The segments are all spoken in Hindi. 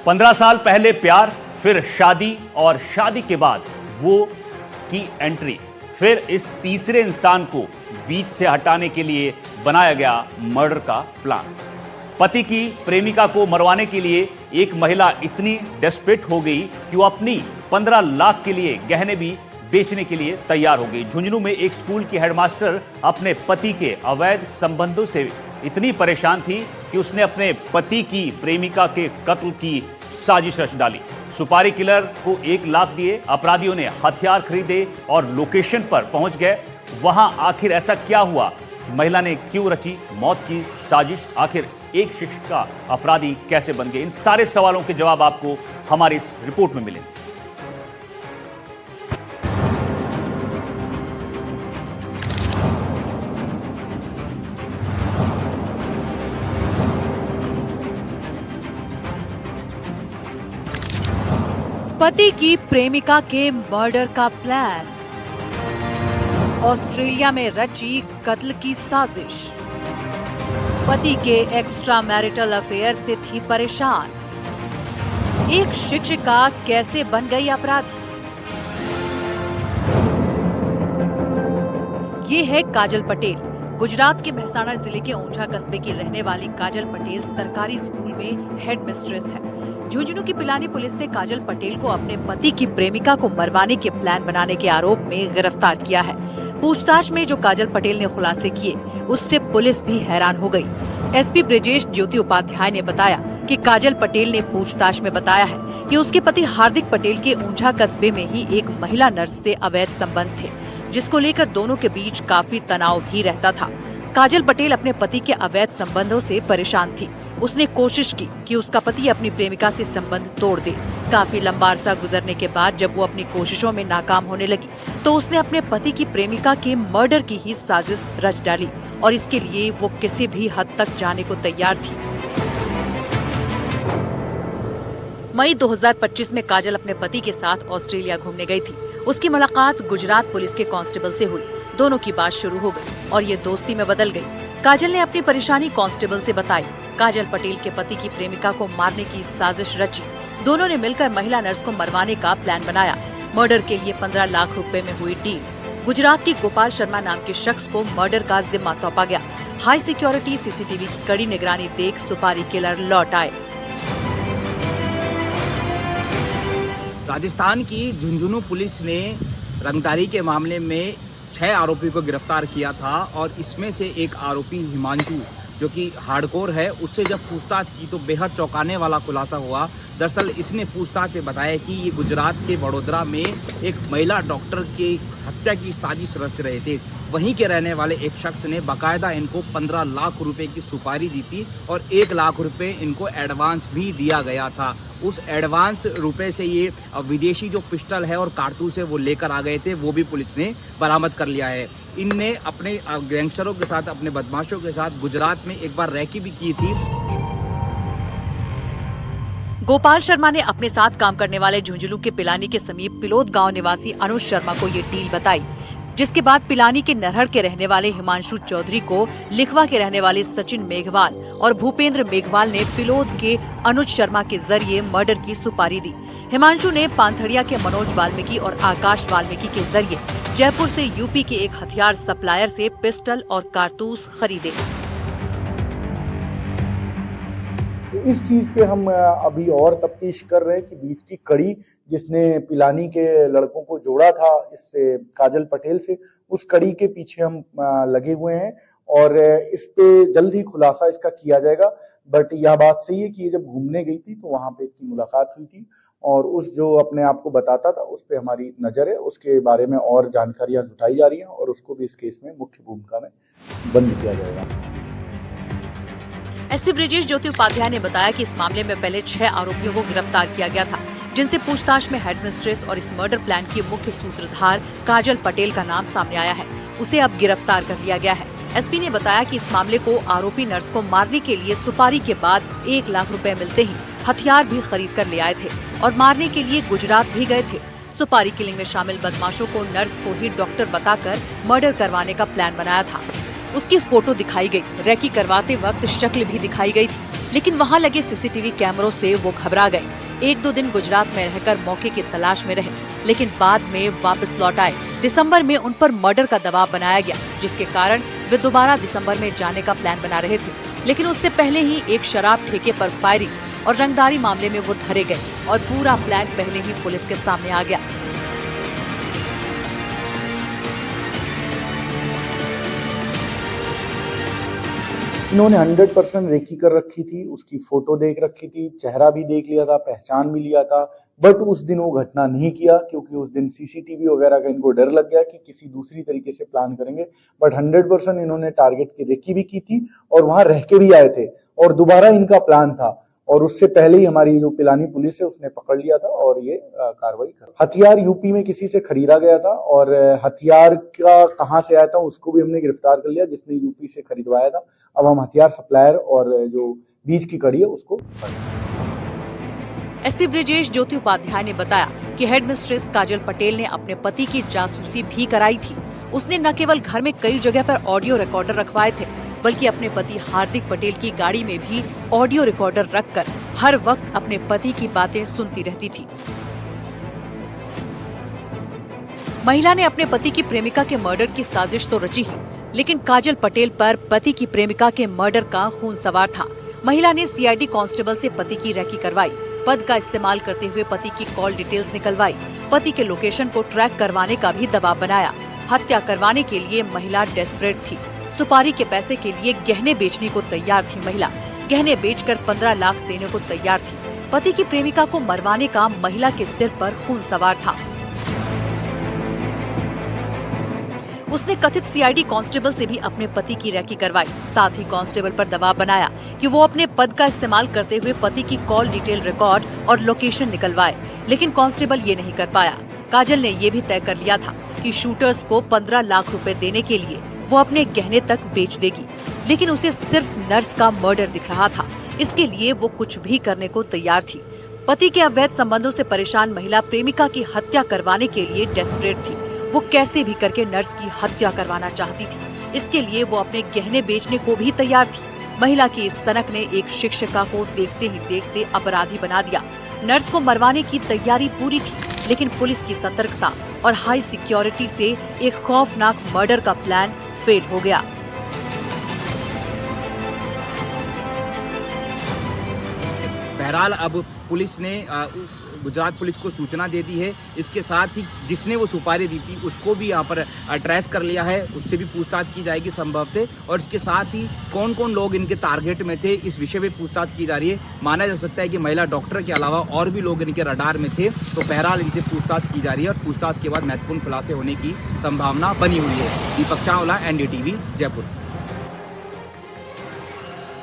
15 साल पहले प्यार, फिर शादी और शादी के बाद वो की एंट्री, फिर इस तीसरे इंसान को बीच से हटाने के लिए बनाया गया मर्डर का प्लान। पति की प्रेमिका को मरवाने के लिए एक महिला इतनी डेस्परेट हो गई कि वो अपनी 15 लाख के लिए गहने भी बेचने के लिए तैयार हो गई। झुंझुनू में एक स्कूल की हेडमास्टर अपने पति के अवैध संबंधों से इतनी परेशान थी कि उसने अपने पति की प्रेमिका के कत्ल की साजिश रच डाली। सुपारी किलर को 1 लाख दिए, अपराधियों ने हथियार खरीदे और लोकेशन पर पहुंच गए। वहां आखिर ऐसा क्या हुआ? महिला ने क्यों रची मौत की साजिश? आखिर एक शिक्षिका अपराधी कैसे बन गए? इन सारे सवालों के जवाब आपको हमारी इस रिपोर्ट में मिलेंगे। पति की प्रेमिका के मर्डर का प्लान, ऑस्ट्रेलिया में रची कत्ल की साजिश, पति के एक्स्ट्रा मैरिटल अफेयर से थी परेशान, एक शिक्षिका कैसे बन गई अपराधी। ये है काजल पटेल। गुजरात के मेहसाणा जिले के ऊंझा कस्बे की रहने वाली काजल पटेल सरकारी स्कूल में हेड मिस्ट्रेस है। झुंझुनू की पिलानी पुलिस ने काजल पटेल को अपने पति की प्रेमिका को मरवाने के प्लान बनाने के आरोप में गिरफ्तार किया है। पूछताछ में जो काजल पटेल ने खुलासे किए, उससे पुलिस भी हैरान हो गई। एसपी ब्रजेश ज्योति उपाध्याय ने बताया कि काजल पटेल ने पूछताछ में बताया है कि उसके पति हार्दिक पटेल के ऊंझा कस्बे में ही एक महिला नर्स से अवैध संबंध थे, जिसको लेकर दोनों के बीच काफी तनाव भी रहता था। काजल पटेल अपने पति के अवैध संबंधों से परेशान थी। उसने कोशिश की कि उसका पति अपनी प्रेमिका से संबंध तोड़ दे। काफी लंबा अरसा गुजरने के बाद जब वो अपनी कोशिशों में नाकाम होने लगी, तो उसने अपने पति की प्रेमिका के मर्डर की ही साजिश रच डाली और इसके लिए वो किसी भी हद तक जाने को तैयार थी। मई 2025 में काजल अपने पति के साथ ऑस्ट्रेलिया घूमने गई थी। उसकी मुलाकात गुजरात पुलिस के कांस्टेबल से हुई। दोनों की बात शुरू हो गई और ये दोस्ती में बदल गई। काजल ने अपनी परेशानी कांस्टेबल से बताई। काजल पटेल के पति की प्रेमिका को मारने की साजिश रची। दोनों ने मिलकर महिला नर्स को मरवाने का प्लान बनाया। मर्डर के लिए 15 लाख रुपए में हुई डील। गुजरात की गोपाल शर्मा नाम के शख्स को मर्डर का जिम्मा सौंपा गया। हाई सिक्योरिटी सीसीटीवी की कड़ी निगरानी देख सुपारी किलर लौट आए। राजस्थान की झुंझुनू पुलिस ने रंगदारी के मामले में 6 आरोपी को गिरफ्तार किया था और इसमें से एक आरोपी हिमांशु, जो कि हार्डकोर है, उससे जब पूछताछ की तो बेहद चौंकाने वाला खुलासा हुआ। दरअसल इसने पूछताछ में बताया कि ये गुजरात के वडोदरा में एक महिला डॉक्टर की हत्या की साजिश रच रहे थे। वहीं के रहने वाले एक शख्स ने बाकायदा इनको 15 लाख रुपए की सुपारी दी थी और 1 लाख रुपए इनको एडवांस भी दिया गया था। उस एडवांस रुपए से ये विदेशी जो पिस्टल है और कारतूस है वो लेकर आ गए थे, वो भी पुलिस ने बरामद कर लिया है। इनने अपने गैंगस्टरों के साथ, अपने बदमाशों के साथ गुजरात में एक बार रैकी भी की थी। गोपाल शर्मा ने अपने साथ काम करने वाले झुंझुनू के पिलानी के समीप पिलोद गांव निवासी अनुज शर्मा को ये डील बताई, जिसके बाद पिलानी के नरहर के रहने वाले हिमांशु चौधरी को लिखवा के रहने वाले सचिन मेघवाल और भूपेंद्र मेघवाल ने पिलोद के अनुज शर्मा के जरिए मर्डर की सुपारी दी। हिमांशु ने पांथड़िया के मनोज वाल्मीकि और आकाश वाल्मीकि के जरिए जयपुर से यूपी के एक हथियार सप्लायर से पिस्टल और कारतूस खरीदे। इस चीज पे हम अभी और तफ्तीश कर रहे हैं कि बीच की कड़ी जिसने पिलानी के लड़कों को जोड़ा था इससे, काजल पटेल से, उस कड़ी के पीछे हम लगे हुए हैं और इस पे जल्द ही खुलासा इसका किया जाएगा। बट यह बात सही है कि ये जब घूमने गई थी तो वहां पे इसकी मुलाकात हुई थी और उस जो अपने आप को बताता था उस पे हमारी नजर है। उसके बारे में और जानकारियां जुटाई जा रही हैं और उसको भी इस केस में मुख्य भूमिका में बंद किया जाएगा। एसपी ब्रजेश ज्योति उपाध्याय ने बताया कि इस मामले में पहले 6 आरोपियों को गिरफ्तार किया गया था, जिनसे पूछताछ में हेडमिस्ट्रेस और इस मर्डर प्लान की मुख्य सूत्रधार काजल पटेल का नाम सामने आया है। उसे अब गिरफ्तार कर लिया गया है। एसपी ने बताया कि इस मामले को आरोपी नर्स को मारने के लिए सुपारी के बाद 1 लाख रुपए मिलते ही हथियार भी खरीद कर ले आए थे और मारने के लिए गुजरात भी गए थे। सुपारी किलिंग में शामिल बदमाशों को नर्स को ही डॉक्टर बताकर मर्डर करवाने का प्लान बनाया था। उसकी फोटो दिखाई गई। रेकी करवाते वक्त शक्ल भी दिखाई गई थी, लेकिन वहाँ लगे सीसीटीवी कैमरों से वो घबरा गए। 1-2 दिन गुजरात में रहकर मौके की तलाश में रहे, लेकिन बाद में वापस लौट आए। दिसंबर में उन पर मर्डर का दबाव बनाया गया, जिसके कारण वे दोबारा दिसंबर में जाने का प्लान बना रहे थे। लेकिन उससे पहले ही एक शराब ठेके पर फायरिंग और रंगदारी मामले में वो धरे गए और पूरा प्लान पहले ही पुलिस के सामने आ गया। इन्होंने 100% रेकी कर रखी थी, उसकी फोटो देख रखी थी, चेहरा भी देख लिया था, पहचान भी लिया था, बट उस दिन वो घटना नहीं किया क्योंकि उस दिन सीसीटीवी वगैरह का इनको डर लग गया कि किसी दूसरी तरीके से प्लान करेंगे। बट 100% इन्होंने टारगेट की रेकी भी की थी और वहां रह के भी आए थे और दोबारा इनका प्लान था। और उससे पहले ही हमारी जो पिलानी पुलिस है उसने पकड़ लिया था और ये कार्रवाई कर। हथियार यूपी में किसी से खरीदा गया था और हथियार का कहां से आया था उसको भी हमने गिरफ्तार कर लिया, जिसने यूपी से खरीदवाया था। अब हम हथियार सप्लायर और जो बीच की कड़ी है उसको। एसपी ब्रिजेश ज्योति उपाध्याय ने बताया कि हेडमिस्ट्रेस काजल पटेल ने अपने पति की जासूसी भी कराई थी। उसने न केवल घर में कई जगह पर ऑडियो रिकॉर्डर रखवाए थे, बल्कि अपने पति हार्दिक पटेल की गाड़ी में भी ऑडियो रिकॉर्डर रखकर हर वक्त अपने पति की बातें सुनती रहती थी। महिला ने अपने पति की प्रेमिका के मर्डर की साजिश तो रची ही, लेकिन काजल पटेल पर पति की प्रेमिका के मर्डर का खून सवार था। महिला ने सीआईडी कांस्टेबल से पति की रेकी करवाई, पद का इस्तेमाल करते हुए पति की कॉल डिटेल्स निकलवाई, पति के लोकेशन को ट्रैक करवाने का भी दबाव बनाया। हत्या करवाने के लिए महिला डेस्परेट थी। सुपारी के पैसे के लिए गहने बेचने को तैयार थी महिला। गहने बेचकर 15 लाख देने को तैयार थी। पति की प्रेमिका को मरवाने का महिला के सिर पर खून सवार था। उसने कथित सीआईडी कांस्टेबल से भी अपने पति की रेकी करवाई। साथ ही कांस्टेबल पर दबाव बनाया कि वो अपने पद का इस्तेमाल करते हुए पति की कॉल डिटेल रिकॉर्ड और लोकेशन निकलवाए, लेकिन कांस्टेबल ये नहीं कर पाया। काजल ने ये भी तय कर लिया था कि शूटर्स को 15 लाख रुपए देने के लिए वो अपने गहने तक बेच देगी, लेकिन उसे सिर्फ नर्स का मर्डर दिख रहा था। इसके लिए वो कुछ भी करने को तैयार थी। पति के अवैध संबंधों से परेशान महिला प्रेमिका की हत्या करवाने के लिए डेस्परेट थी। वो कैसे भी करके नर्स की हत्या करवाना चाहती थी। इसके लिए वो अपने गहने बेचने को भी तैयार थी। महिला की इस सनक ने एक शिक्षिका को देखते ही देखते अपराधी बना दिया। नर्स को मरवाने की तैयारी पूरी थी, लेकिन पुलिस की सतर्कता और हाई सिक्योरिटी से एक खौफनाक मर्डर का प्लान फेल हो गया। बहरहाल अब पुलिस ने गुजरात पुलिस को सूचना दे दी है। इसके साथ ही जिसने वो सुपारी दी थी उसको भी यहाँ पर ट्रेस कर लिया है, उससे भी पूछताछ की जाएगी संभवतः। और इसके साथ ही कौन कौन लोग इनके टारगेट में थे इस विषय पे पूछताछ की जा रही है। माना जा सकता है कि महिला डॉक्टर के अलावा और भी लोग इनके रडार में थे, तो बहरहाल इनसे पूछताछ की जा रही है और पूछताछ के बाद महत्वपूर्ण खुलासे होने की संभावना बनी हुई है। दीपक चावला, एनडीटीवी, जयपुर।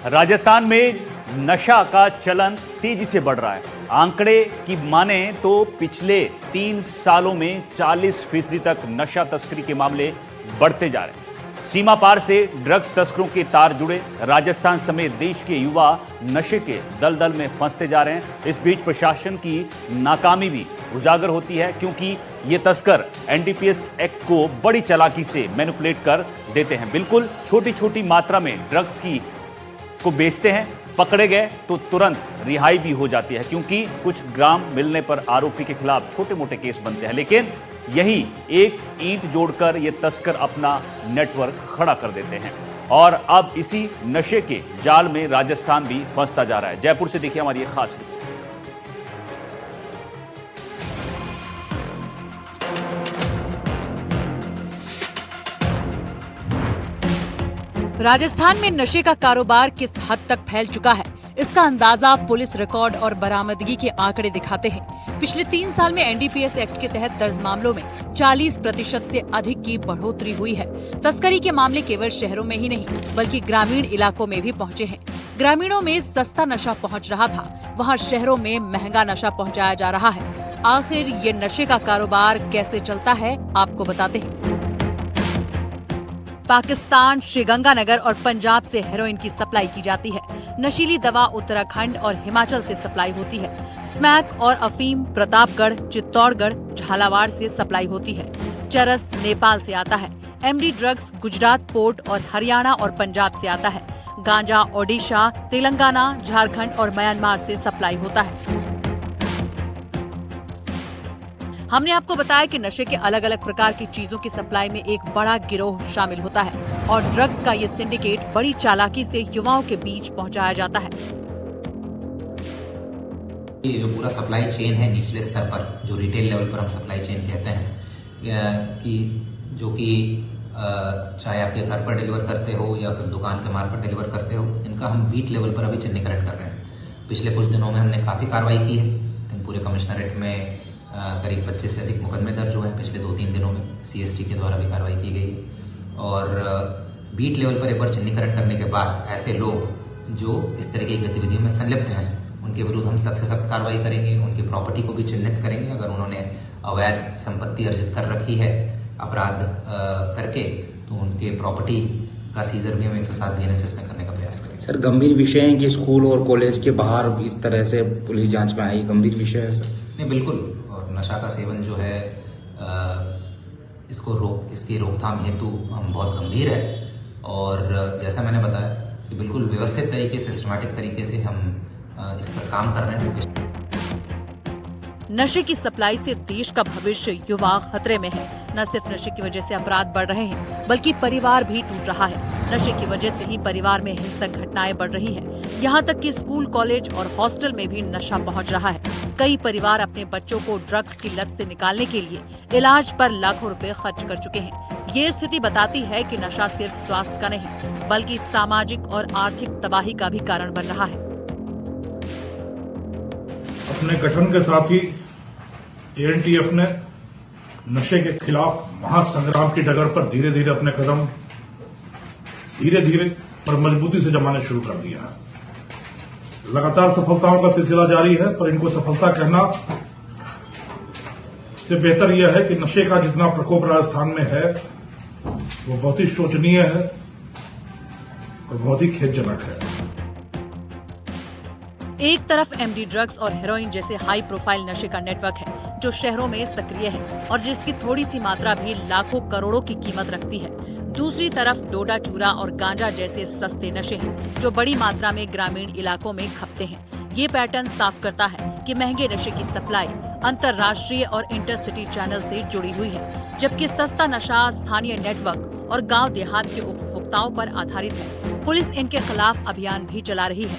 राजस्थान में नशा का चलन तेजी से बढ़ रहा है। आंकड़े की माने तो पिछले 3 सालों में 40% तक नशा तस्करी के मामले बढ़ते जा रहे हैं। सीमा पार से ड्रग्स तस्करों के तार जुड़े। राजस्थान समेत देश के युवा नशे के दलदल में फंसते जा रहे हैं। इस बीच प्रशासन की नाकामी भी उजागर होती है, क्योंकि ये तस्कर एनडीपीएस एक्ट को बड़ी चालाकी से मैनिपुलेट कर देते हैं। बिल्कुल छोटी छोटी मात्रा में ड्रग्स को बेचते हैं। पकड़े गए तो तुरंत रिहाई भी हो जाती है, क्योंकि कुछ ग्राम मिलने पर आरोपी के खिलाफ छोटे मोटे केस बनते हैं। लेकिन यही एक ईंट जोड़कर ये तस्कर अपना नेटवर्क खड़ा कर देते हैं और अब इसी नशे के जाल में राजस्थान भी फंसता जा रहा है। जयपुर से देखिए हमारी ये खास रिपोर्ट। राजस्थान में नशे का कारोबार किस हद तक फैल चुका है, इसका अंदाजा पुलिस रिकॉर्ड और बरामदगी के आंकड़े दिखाते हैं। पिछले 3 साल में एनडीपीएस एक्ट के तहत दर्ज मामलों में 40% से अधिक की बढ़ोतरी हुई है। तस्करी के मामले केवल शहरों में ही नहीं, बल्कि ग्रामीण इलाकों में भी पहुंचे हैं। ग्रामीणों में सस्ता नशा पहुंच रहा था, वहां शहरों में महंगा नशा पहुंचाया जा रहा है। आखिर ये नशे का कारोबार कैसे चलता है, आपको बताते हैं। पाकिस्तान, श्रीगंगानगर और पंजाब से हेरोइन की सप्लाई की जाती है। नशीली दवा उत्तराखंड और हिमाचल से सप्लाई होती है। स्मैक और अफीम प्रतापगढ़, चित्तौड़गढ़, झालावाड़ से सप्लाई होती है। चरस नेपाल से आता है। एमडी ड्रग्स गुजरात, पोर्ट और हरियाणा और पंजाब से आता है। गांजा ओडिशा, तेलंगाना, झारखंड और म्यांमार से सप्लाई होता है। हमने आपको बताया कि नशे के अलग अलग प्रकार की चीजों की सप्लाई में एक बड़ा गिरोह शामिल होता है और ड्रग्स का ये सिंडिकेट बड़ी चालाकी से युवाओं के बीच पहुंचाया जाता है। ये जो पूरा सप्लाई चेन है निचले स्तर पर, जो रिटेल लेवल पर हम सप्लाई चेन कहते हैं, कि जो कि चाहे आपके घर पर डिलीवर करते हो या फिर दुकान के मार्फत डिलीवर करते हो, इनका हम बीट लेवल पर अभी चिन्हीकरण कर रहे हैं। पिछले कुछ दिनों में हमने काफ़ी कार्रवाई की है। पूरे कमिश्नरेट में करीब 25 से अधिक मुकदमे दर्ज हुए हैं पिछले 2-3 दिनों में। सीएसटी के द्वारा भी कार्रवाई की गई है और बीट लेवल पर एक बार चिन्हीकरण करने के बाद ऐसे लोग जो इस तरह की गतिविधियों में संलिप्त हैं उनके विरुद्ध हम सख्त से सख्त कार्रवाई करेंगे। उनकी प्रॉपर्टी को भी चिन्हित करेंगे। अगर उन्होंने अवैध संपत्ति अर्जित कर रखी है अपराध करके, तो उनके प्रॉपर्टी का सीजर भी हम 107 BNSS में करने का प्रयास करेंगे। सर, गंभीर विषय है कि स्कूल और कॉलेज के बाहर इस तरह से पुलिस जांच में आई, गंभीर विषय है सर? नहीं, बिल्कुल। और नशा का सेवन जो है इसकी रोकथाम हेतु हम बहुत गंभीर है और जैसा मैंने बताया कि बिल्कुल व्यवस्थित तरीके से, सिस्टमैटिक तरीके से हम इस पर काम कर रहे हैं। नशे की सप्लाई से देश का भविष्य, युवा खतरे में है। न सिर्फ नशे की वजह से अपराध बढ़ रहे हैं, बल्कि परिवार भी टूट रहा है। नशे की वजह से ही परिवार में हिंसक घटनाएं बढ़ रही हैं। यहाँ तक कि स्कूल, कॉलेज और हॉस्टल में भी नशा पहुँच रहा है। कई परिवार अपने बच्चों को ड्रग्स की लत से निकालने के लिए इलाज पर लाखों रुपए खर्च कर चुके हैं। ये स्थिति बताती है कि नशा सिर्फ स्वास्थ्य का नहीं, बल्कि सामाजिक और आर्थिक तबाही का भी कारण बन रहा है। अपने गठन के साथ ही एएनटीएफ ने नशे के खिलाफ महासंग्राम की डगर पर धीरे धीरे अपने कदम पर मजबूती से जमाने शुरू कर दिया है। लगातार सफलताओं का सिलसिला जारी है, पर इनको सफलता कहना से बेहतर यह है कि नशे का जितना प्रकोप राजस्थान में है वो बहुत ही शोचनीय है और बहुत ही खेदजनक है। एक तरफ एमडी ड्रग्स और हेरोइन जैसे हाई प्रोफाइल नशे का नेटवर्क है जो शहरों में सक्रिय है और जिसकी थोड़ी सी मात्रा भी लाखों करोड़ों की कीमत रखती है। दूसरी तरफ डोडा चूरा और गांजा जैसे सस्ते नशे हैं जो बड़ी मात्रा में ग्रामीण इलाकों में खपते हैं। ये पैटर्न साफ करता है कि महंगे नशे की सप्लाई अंतर्राष्ट्रीय और इंटरसिटी चैनल से जुड़ी हुई है, जबकि सस्ता नशा स्थानीय नेटवर्क और गांव देहात के उपभोक्ताओं पर आधारित है। पुलिस इनके खिलाफ अभियान भी चला रही है।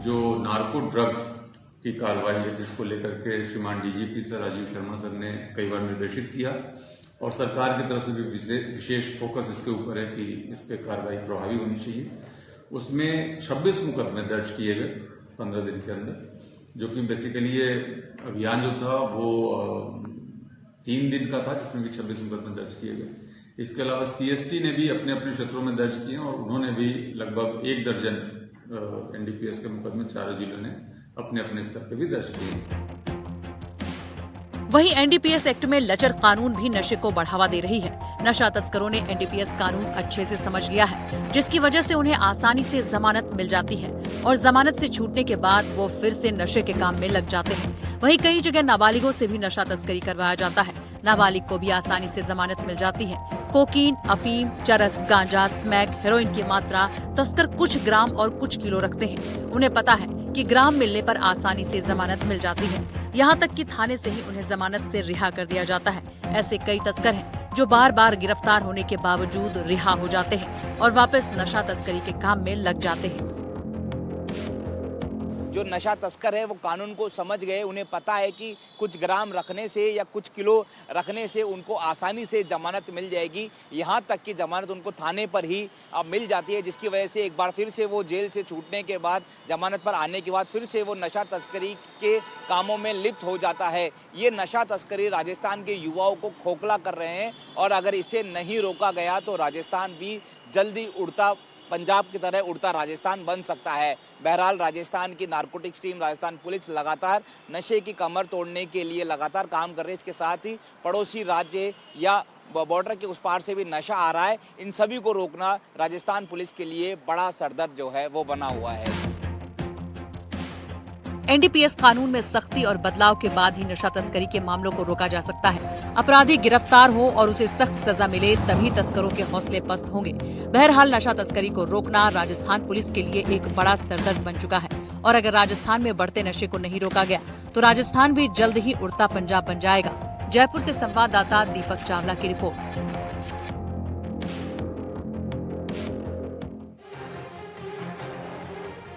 जो नार्को ड्रग्स की कार्रवाई है, जिसको लेकर के श्रीमान DGP sir Rajiv Sharma sir ने कई बार निर्देशित किया और सरकार की तरफ से भी विशेष फोकस इसके ऊपर है कि इस पे कार्रवाई प्रभावी होनी चाहिए। उसमें 26 मुकदमे दर्ज किए गए 15 दिन के अंदर, जो कि बेसिकली ये अभियान जो था वो 3 दिन का था, जिसमें भी 26 मुकदमे दर्ज किए गए। इसके अलावा सीएसटी ने भी अपने अपने क्षेत्रों में दर्ज किए और उन्होंने भी लगभग 1 दर्जन एनडीपीएस के मुकदमे 4 जिलों ने अपने अपने स्तर पर भी दर्ज किए। वहीं एनडीपीएस एक्ट में लचर कानून भी नशे को बढ़ावा दे रही है। नशा तस्करों ने एनडीपीएस कानून अच्छे से समझ लिया है, जिसकी वजह से उन्हें आसानी से जमानत मिल जाती है और जमानत से छूटने के बाद वो फिर से नशे के काम में लग जाते हैं। वहीं कई जगह नाबालिगों से भी नशा तस्करी करवाया जाता है। नाबालिग को भी आसानी से जमानत मिल जाती है। कोकीन, अफीम, चरस, गांजा, स्मैक, हेरोइन की मात्रा तस्कर कुछ ग्राम और कुछ किलो रखते हैं। उन्हें पता है कि ग्राम मिलने पर आसानी से जमानत मिल जाती है। यहाँ तक कि थाने से ही उन्हें जमानत से रिहा कर दिया जाता है। ऐसे कई तस्कर हैं जो बार बार गिरफ्तार होने के बावजूद रिहा हो जाते हैं और वापस नशा तस्करी के काम में लग जाते हैं। जो नशा तस्कर है वो कानून को समझ गए, उन्हें पता है कि कुछ ग्राम रखने से या कुछ किलो रखने से उनको आसानी से जमानत मिल जाएगी। यहाँ तक कि जमानत उनको थाने पर ही अब मिल जाती है, जिसकी वजह से एक बार फिर से वो जेल से छूटने के बाद, जमानत पर आने के बाद फिर से वो नशा तस्करी के कामों में लिप्त हो जाता है। ये नशा तस्करी राजस्थान के युवाओं को खोखला कर रहे हैं और अगर इसे नहीं रोका गया तो राजस्थान भी जल्दी उड़ता पंजाब की तरह उड़ता राजस्थान बन सकता है। बहरहाल राजस्थान की नारकोटिक्स टीम, राजस्थान पुलिस लगातार नशे की कमर तोड़ने के लिए लगातार काम कर रही है। इसके साथ ही पड़ोसी राज्य या बॉर्डर के उस पार से भी नशा आ रहा है। इन सभी को रोकना राजस्थान पुलिस के लिए बड़ा सरदर्द जो है वो बना हुआ है। एनडीपीएस कानून में सख्ती और बदलाव के बाद ही नशा तस्करी के मामलों को रोका जा सकता है। अपराधी गिरफ्तार हो और उसे सख्त सजा मिले तभी तस्करों के हौसले पस्त होंगे। बहरहाल नशा तस्करी को रोकना राजस्थान पुलिस के लिए एक बड़ा सरदर्द बन चुका है और अगर राजस्थान में बढ़ते नशे को नहीं रोका गया तो राजस्थान भी जल्द ही उड़ता पंजाब बन जाएगा। जयपुर से संवाददाता दीपक चावला की रिपोर्ट।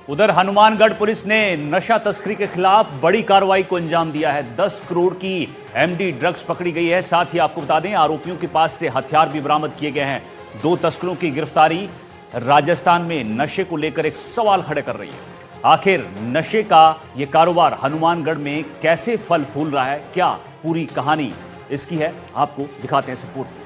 उधर हनुमानगढ़ पुलिस ने नशा तस्करी के खिलाफ बड़ी कार्रवाई को अंजाम दिया है। 10 करोड़ की एमडी ड्रग्स पकड़ी गई है। साथ ही आपको बता दें आरोपियों के पास से हथियार भी बरामद किए गए हैं। 2 तस्करों की गिरफ्तारी राजस्थान में नशे को लेकर एक सवाल खड़े कर रही है। आखिर नशे का यह कारोबार हनुमानगढ़ में कैसे फल फूल रहा है, क्या पूरी कहानी इसकी है, आपको दिखाते हैं रिपोर्ट में।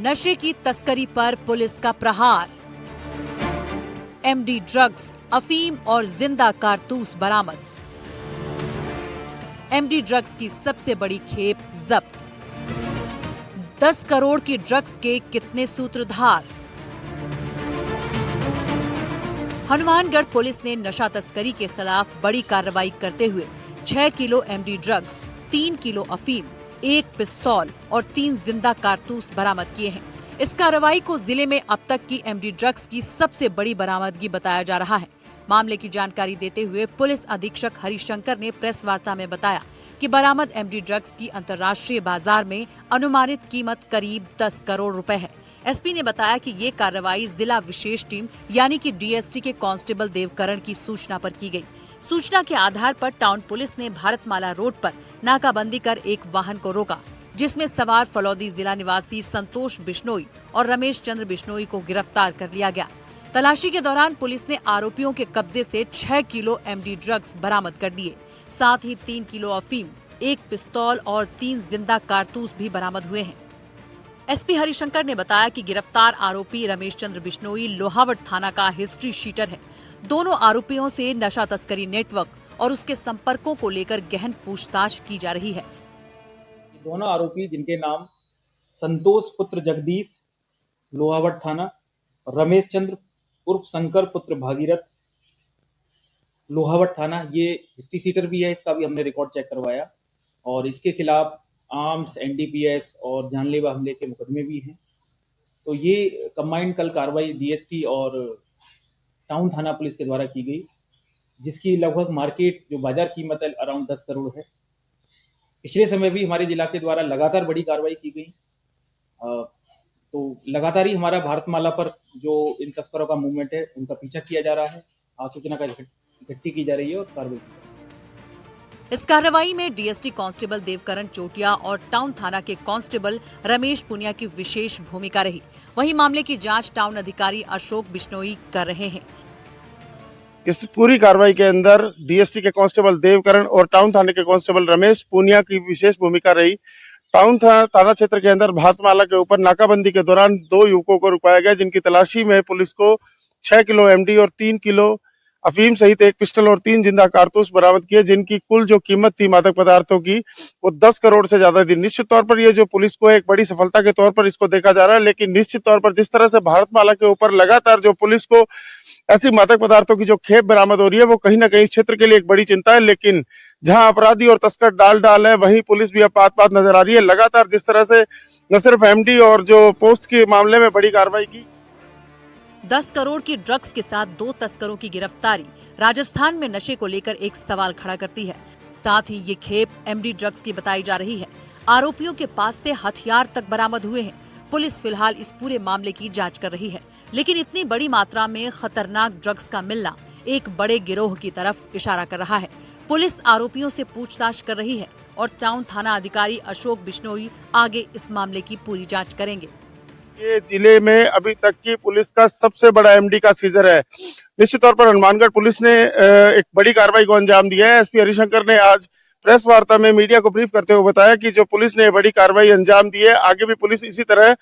नशे की तस्करी पर पुलिस का प्रहार। एमडी ड्रग्स, अफीम और जिंदा कारतूस बरामद। एमडी ड्रग्स की सबसे बड़ी खेप जब्त। 10 करोड़ की ड्रग्स के कितने सूत्रधार। हनुमानगढ़ पुलिस ने नशा तस्करी के खिलाफ बड़ी कार्रवाई करते हुए 6 किलो एमडी ड्रग्स, 3 किलो अफीम, 1 पिस्तौल और 3 जिंदा कारतूस बरामद किए हैं। इस कार्रवाई को जिले में अब तक की एमडी ड्रग्स की सबसे बड़ी बरामदगी बताया जा रहा है। मामले की जानकारी देते हुए पुलिस अधीक्षक हरिशंकर ने प्रेस वार्ता में बताया कि बरामद एमडी ड्रग्स की अंतर्राष्ट्रीय बाजार में अनुमानित कीमत करीब 10 करोड़ रुपए है। एसपी ने बताया कि ये कार्रवाई जिला विशेष टीम यानी कि डीएसटी के कांस्टेबल देवकरण की सूचना पर की गई। सूचना के आधार पर टाउन पुलिस ने भारतमाला रोड पर नाकाबंदी कर एक वाहन को रोका, जिसमें सवार फलौदी जिला निवासी संतोष बिश्नोई और रमेश चंद्र बिश्नोई को गिरफ्तार कर लिया गया। तलाशी के दौरान पुलिस ने आरोपियों के कब्जे से 6 किलो एमडी ड्रग्स बरामद कर दिए। साथ ही 3 किलो अफीम, 1 पिस्तौल और 3 जिंदा कारतूस भी बरामद हुए हैं। एसपी हरिशंकर ने बताया कि गिरफ्तार आरोपी रमेश चंद्र बिश्नोई लोहावट थाना का हिस्ट्री शीटर है। दोनों आरोपियों से नशा तस्करी नेटवर्क और उसके संपर्कों को लेकर गहन पूछताछ की जा रही है। दोनों आरोपी जिनके नाम संतोष पुत्र जगदीश लोहावट थाना, रमेश चंद्र उर्फ शंकर पुत्र भागीरथ लोहावट थाना, ये हिस्ट्री सीटर भी है। इसका भी हमने रिकॉर्ड चेक करवाया और इसके खिलाफ आर्म्स, एनडीपीएस और जानलेवा हमले के मुकदमे भी हैं। तो ये कंबाइंड कल कार्रवाई डीएसटी और टाउन थाना पुलिस के द्वारा की गई, जिसकी लगभग मार्केट जो बाजार कीमत है अराउंड 10 करोड़ है। पिछले समय भी हमारे जिला के द्वारा लगातार बड़ी कार्रवाई की गई। तो लगातार ही हमारा भारतमाला पर जो इन तस्करों का मूवमेंट है उनका पीछा किया जा रहा है। सूचना का इकट्ठी की जा रही है और कार्रवाई की जा रही है। इस कार्रवाई में डीएसटी कांस्टेबल देवकरण चोटिया और टाउन थाना के कांस्टेबल रमेश पुनिया की विशेष भूमिका रही। वहीं मामले की जांच टाउन अधिकारी अशोक बिश्नोई कर रहे हैं। इस पूरी कार्रवाई के अंदर डीएसटी के कांस्टेबल देवकरण और टाउन थाने के कांस्टेबल रमेश पुनिया की विशेष भूमिका रही। टाउन थाना क्षेत्र के अंदर भारतमाला के ऊपर नाकाबंदी के दौरान 2 युवकों को रुकाया गया, जिनकी तलाशी में पुलिस को 6 किलो एमडी और 3 किलो अफीम सहित 1 पिस्टल और 3 जिंदा कारतूस बरामद किए, जिनकी कुल जो कीमत थी मादक पदार्थों की वो 10 करोड़ से ज्यादा थी। निश्चित तौर पर ये जो पुलिस को एक बड़ी सफलता के तौर पर इसको देखा जा रहा है, लेकिन निश्चित तौर पर जिस तरह से भारतमाला के ऊपर लगातार जो पुलिस को ऐसी मादक पदार्थों की जो खेप बरामद हो रही है वो कहीं ना कहीं इस क्षेत्र के लिए एक बड़ी चिंता है। लेकिन जहां अपराधी और तस्कर डाल है, वहीं पुलिस भी अब पात नजर आ रही है। लगातार जिस तरह से न सिर्फ एमडी और जो पोस्ट के मामले में बड़ी कार्रवाई की। 10 करोड़ की ड्रग्स के साथ 2 तस्करों की गिरफ्तारी राजस्थान में नशे को लेकर एक सवाल खड़ा करती है। साथ ही ये खेप एमडी ड्रग्स की बताई जा रही है। आरोपियों के पास से हथियार तक बरामद हुए हैं। पुलिस फिलहाल इस पूरे मामले की जांच कर रही है, लेकिन इतनी बड़ी मात्रा में खतरनाक ड्रग्स का मिलना एक बड़े गिरोह की तरफ इशारा कर रहा है। पुलिस आरोपियों से पूछताछ कर रही है और टाउन थाना अधिकारी अशोक बिश्नोई आगे इस मामले की पूरी जांच करेंगे। ये जिले में अभी तक की पुलिस का सबसे बड़ा एमडी का सीजर है। निश्चित तौर पर हनुमानगढ़ पुलिस ने एक बड़ी कार्रवाई को अंजाम दिया है। एसपी हरिशंकर ने आज प्रेस वार्ता में मीडिया को ब्रीफ करते हुए बताया कि जो पुलिस ने बड़ी कार्रवाई अंजाम दी है, आगे भी पुलिस इसी तरह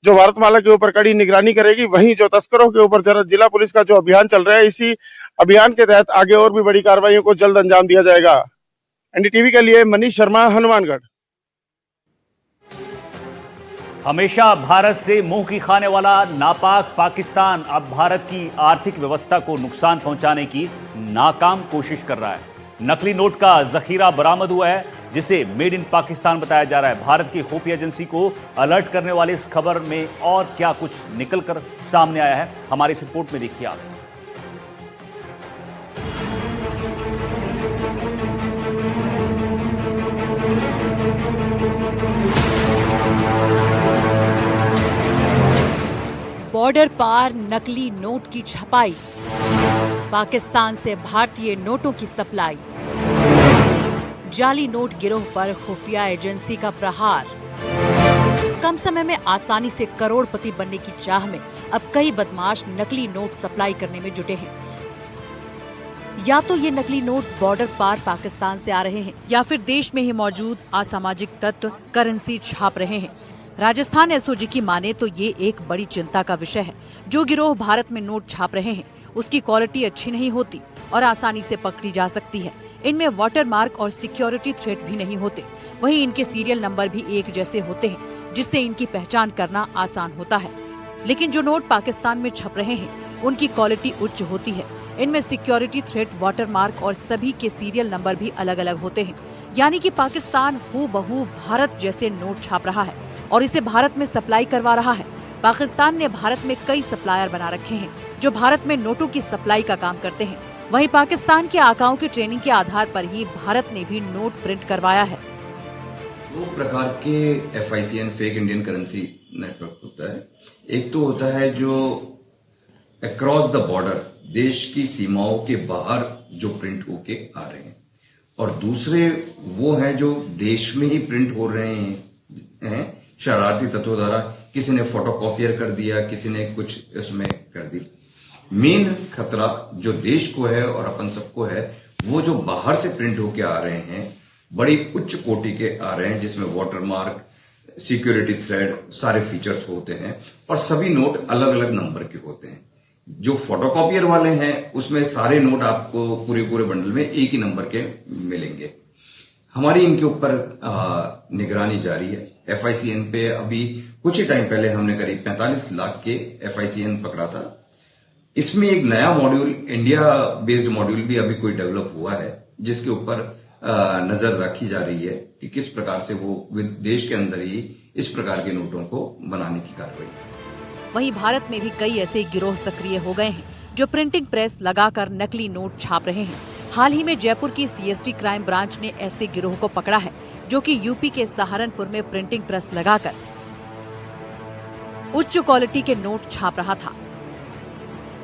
जो भारतमाला के ऊपर कड़ी निगरानी करेगी। वहीं जो तस्करों के ऊपर जिला पुलिस का जो अभियान चल रहा है, इसी अभियान के तहत आगे और भी बड़ी कार्रवाइयों को जल्द अंजाम दिया जाएगा। एनडीटीवी के लिए मनीष शर्मा, हनुमानगढ़। हमेशा भारत से मुंह की खाने वाला नापाक पाकिस्तान अब भारत की आर्थिक व्यवस्था को नुकसान पहुंचाने की नाकाम कोशिश कर रहा है। नकली नोट का जखीरा बरामद हुआ है, जिसे मेड इन पाकिस्तान बताया जा रहा है। भारत की खुफिया एजेंसी को अलर्ट करने वाली इस खबर में और क्या कुछ निकलकर सामने आया है, हमारी इस रिपोर्ट में देखिए आप। बॉर्डर पार नकली नोट की छपाई, पाकिस्तान से भारतीय नोटों की सप्लाई, जाली नोट गिरोह पर खुफिया एजेंसी का प्रहार। कम समय में आसानी से करोड़पति बनने की चाह में अब कई बदमाश नकली नोट सप्लाई करने में जुटे हैं। या तो ये नकली नोट बॉर्डर पार पाकिस्तान से आ रहे हैं, या फिर देश में ही मौजूद असामाजिक तत्व करेंसी छाप रहे हैं। राजस्थान एसओजी की माने तो ये एक बड़ी चिंता का विषय है। जो गिरोह भारत में नोट छाप रहे हैं, उसकी क्वालिटी अच्छी नहीं होती और आसानी से पकड़ी जा सकती है। इनमें वाटरमार्क और सिक्योरिटी थ्रेट भी नहीं होते। वहीं इनके सीरियल नंबर भी एक जैसे होते हैं, जिससे इनकी पहचान करना आसान होता है। लेकिन जो नोट पाकिस्तान में छप रहे हैं, उनकी क्वालिटी उच्च होती है। इनमें सिक्योरिटी थ्रेट, वाटरमार्क और सभी के सीरियल नंबर भी अलग अलग होते हैं। यानी कि पाकिस्तान हूबहू भारत जैसे नोट छाप रहा है और इसे भारत में सप्लाई करवा रहा है। पाकिस्तान ने भारत में कई सप्लायर बना रखे हैं, जो भारत में नोटों की सप्लाई का काम करते हैं। वहीं पाकिस्तान के आकाओं की ट्रेनिंग के आधार पर ही भारत ने भी नोट प्रिंट करवाया है। दो प्रकार के FICN fake Indian currency network होता है। एक तो होता है जो अक्रॉस द बॉर्डर, देश की सीमाओं के बाहर जो प्रिंट होके आ रहे हैं, और दूसरे वो हैं जो देश में ही प्रिंट हो रहे हैं शरारती तत्वों द्वारा। किसी ने फोटोकॉपियर कर दिया, किसी ने कुछ इसमें कर दी। मेन खतरा जो देश को है और अपन सबको है, वो जो बाहर से प्रिंट होके आ रहे हैं, बड़ी उच्च कोटि के आ रहे हैं, जिसमें वाटरमार्क, सिक्योरिटी थ्रेड, सारे फीचर्स होते हैं और सभी नोट अलग अलग नंबर के होते हैं। जो फोटोकॉपियर वाले हैं, उसमें सारे नोट आपको पूरे बंडल में एक ही नंबर के मिलेंगे। हमारी इनके ऊपर निगरानी जारी है। FICN पे अभी कुछ ही टाइम पहले हमने करीब 45 लाख के FICN पकड़ा था। इसमें एक नया मॉड्यूल, इंडिया बेस्ड मॉड्यूल भी अभी कोई डेवलप हुआ है, जिसके ऊपर नजर रखी जा रही है कि किस प्रकार से वो देश के अंदर ही इस प्रकार के नोटों को बनाने की कार्रवाई। वहीं भारत में भी कई ऐसे गिरोह सक्रिय हो गए हैं, जो प्रिंटिंग प्रेस लगाकर नकली नोट छाप रहे हैं। हाल ही में जयपुर की CST क्राइम ब्रांच ने ऐसे गिरोह को पकड़ा है, जो कि यूपी के सहारनपुर में प्रिंटिंग प्रेस लगाकर उच्च क्वालिटी के नोट छाप रहा था।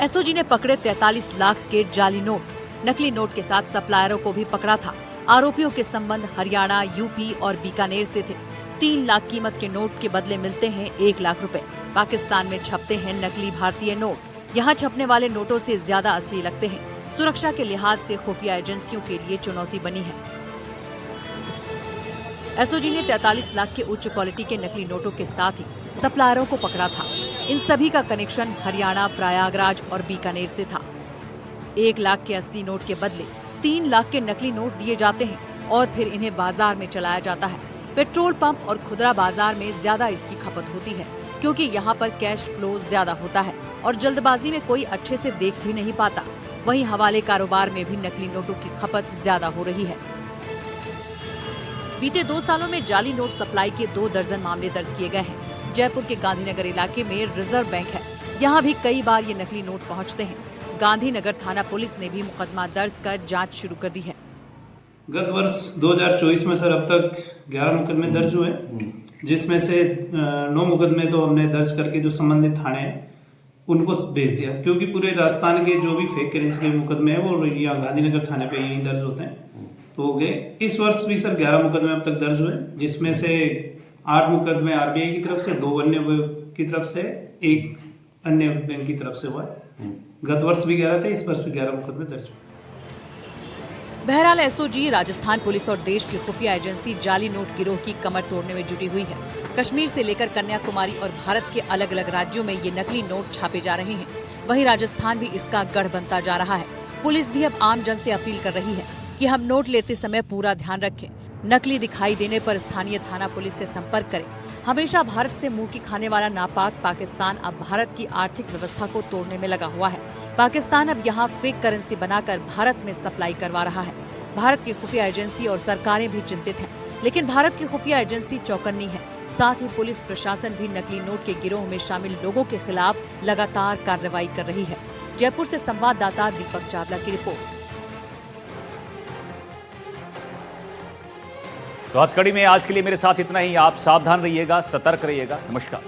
एसओजी ने पकड़े 43 लाख के जाली नोट, नकली नोट के साथ सप्लायरों को भी पकड़ा था। आरोपियों के संबंध हरियाणा, यूपी और बीकानेर से थे। 3 लाख कीमत के नोट के बदले मिलते हैं 1 लाख रुपए। पाकिस्तान में छपते हैं नकली भारतीय नोट। यहाँ छपने वाले नोटों से ज्यादा असली लगते हैं। सुरक्षा के लिहाज से खुफिया एजेंसियों के लिए चुनौती बनी है। एसओजी ने 43 लाख के उच्च क्वालिटी के नकली नोटों के साथ ही सप्लायरों को पकड़ा था। इन सभी का कनेक्शन हरियाणा, प्रयागराज और बीकानेर से था। 1 लाख के असली नोट के बदले 3 लाख के नकली नोट दिए जाते हैं और फिर इन्हें बाजार में चलाया जाता है। पेट्रोल पंप और खुदरा बाजार में ज्यादा इसकी खपत होती है, क्योंकि यहाँ पर कैश फ्लो ज्यादा होता है और जल्दबाजी में कोई अच्छे से देख भी नहीं पाता। वहीं हवाले कारोबार में भी नकली नोटों की खपत ज्यादा हो रही है। बीते 2 सालों में जाली नोट सप्लाई के 2 दर्जन मामले दर्ज किए गए हैं। जयपुर के गांधीनगर इलाके में रिजर्व बैंक है, यहाँ भी कई बार ये नकली नोट पहुँचते हैं। गांधीनगर थाना पुलिस ने भी मुकदमा दर्ज कर जांच शुरू कर दी है। गत वर्ष 2024 में सर अब तक 11 मुकदमे दर्ज हुए, जिसमें से 9 मुकदमे तो हमने दर्ज करके जो संबंधित थाने हैं उनको भेज दिया, क्योंकि पूरे राजस्थान के जो भी फेक करेंसी के मुकदमे हैं वो यहाँ गांधीनगर थाने पे यहीं दर्ज होते हैं, तो हो गए। इस वर्ष भी सर 11 मुकदमे अब तक दर्ज हुए, जिसमें से 8 मुकदमे RBI की तरफ से, 2 अन्य की तरफ से, 1 अन्य बैंक की तरफ से हुआ है। गत वर्ष भी 11 थे, इस वर्ष भी 11 मुकदमे दर्ज हुए। बहरहाल एसओजी, राजस्थान पुलिस और देश की खुफिया एजेंसी जाली नोट गिरोह की कमर तोड़ने में जुटी हुई है। कश्मीर से लेकर कन्याकुमारी और भारत के अलग अलग राज्यों में ये नकली नोट छापे जा रहे हैं। वहीं राजस्थान भी इसका गढ़ बनता जा रहा है। पुलिस भी अब आम जन से अपील कर रही है कि हम नोट लेते समय पूरा ध्यान रखें, नकली दिखाई देने पर स्थानीय थाना पुलिस से संपर्क करें। हमेशा भारत से मुंह की खाने वाला नापाक पाकिस्तान अब भारत की आर्थिक व्यवस्था को तोड़ने में लगा हुआ है। पाकिस्तान अब यहाँ फेक करेंसी बनाकर भारत में सप्लाई करवा रहा है। भारत की खुफिया एजेंसी और सरकारें भी चिंतित हैं, लेकिन भारत की खुफिया एजेंसी चौकन्नी है। साथ ही पुलिस प्रशासन भी नकली नोट के गिरोह में शामिल लोगों के खिलाफ लगातार कार्रवाई कर रही है। जयपुर से संवाददाता दीपक चावला की रिपोर्ट। तो हथकड़ी में आज के लिए मेरे साथ इतना ही। आप सावधान रहिएगा, सतर्क रहिएगा। नमस्कार।